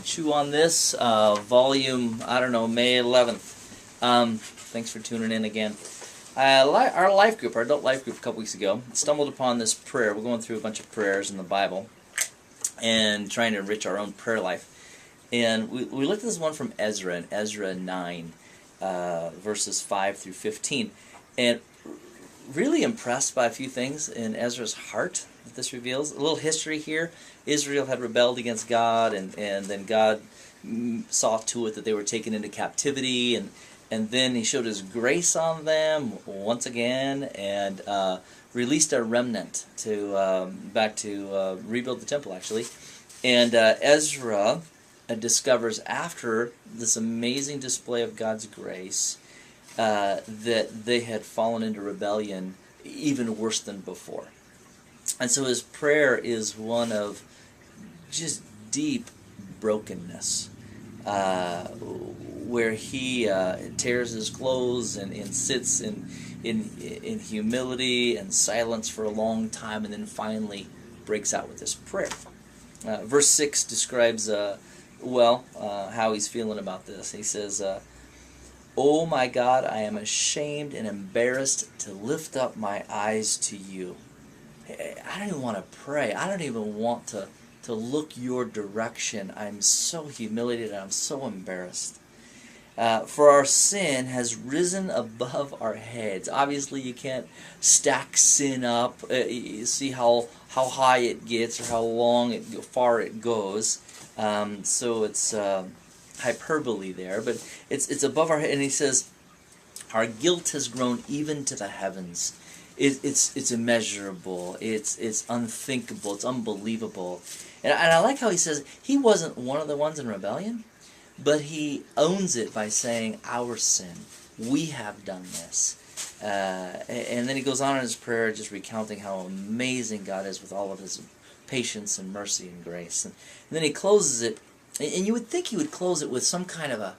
chew on this. Volume, I don't know, May 11th. Thanks for tuning in again. Our life group, our adult life group a couple weeks ago, stumbled upon this prayer. We're going through a bunch of prayers in the Bible and trying to enrich our own prayer life. And we looked at this one from Ezra, in Ezra 9, verses 5 through 15. And really impressed by a few things in Ezra's heart that this reveals. A little history here. Israel had rebelled against God, and then God saw to it that they were taken into captivity, and then He showed His grace on them once again, and released a remnant to back to rebuild the temple, actually. And Ezra discovers, after this amazing display of God's grace, that they had fallen into rebellion even worse than before. And so his prayer is one of just deep brokenness, where he tears his clothes and sits in humility and silence for a long time, and then finally breaks out with this prayer. Verse 6 describes how he's feeling about this. He says, "Oh my God, I am ashamed and embarrassed to lift up my eyes to you." I don't even want to pray. I don't even want to look your direction. I'm so humiliated. I'm so embarrassed. For our sin has risen above our heads. Obviously, you can't stack sin up. You see how high it gets, or how far it goes. So it's hyperbole there, but it's above our head. And he says, our guilt has grown even to the heavens. It's immeasurable. It's unthinkable. It's unbelievable. And I like how he says he wasn't one of the ones in rebellion, but he owns it by saying, our sin. We have done this. And then he goes on in his prayer just recounting how amazing God is with all of His patience and mercy and grace. And then he closes it, and you would think he would close it with some kind of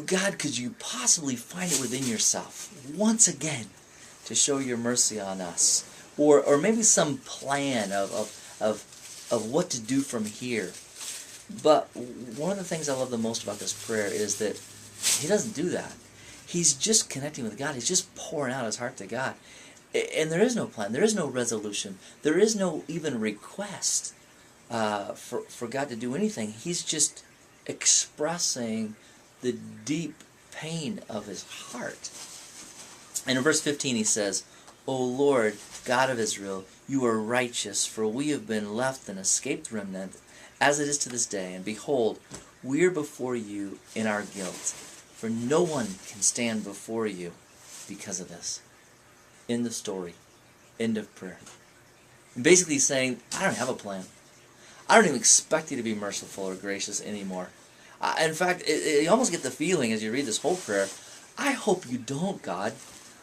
God, could you possibly find it within yourself once again to show your mercy on us? Or maybe some plan of what to do from here. But one of the things I love the most about this prayer is that he doesn't do that. He's just connecting with God. He's just pouring out his heart to God. And there is no plan. There is no resolution. There is no even request for God to do anything. He's just expressing the deep pain of his heart. And in verse 15 he says, "O Lord, God of Israel, you are righteous, for we have been left an escaped remnant, as it is to this day. And behold, we are before you in our guilt, for no one can stand before you because of this." End of story. End of prayer. And basically he's saying, I don't have a plan. I don't even expect you to be merciful or gracious anymore. In fact, you almost get the feeling as you read this whole prayer, I hope you don't, God,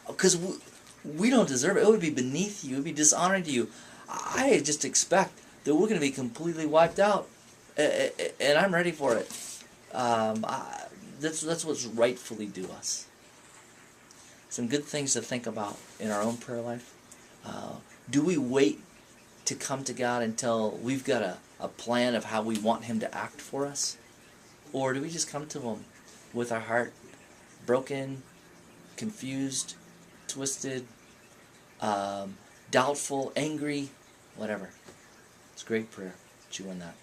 because we don't deserve it. It would be beneath you. It would be dishonoring to you. I just expect that we're going to be completely wiped out, and I'm ready for it. That's what's rightfully due us. Some good things to think about in our own prayer life. Do we wait to come to God until we've got a plan of how we want Him to act for us? Or do we just come to Him with our heart broken, confused, twisted, doubtful, angry, whatever? It's a great prayer. Chew on that.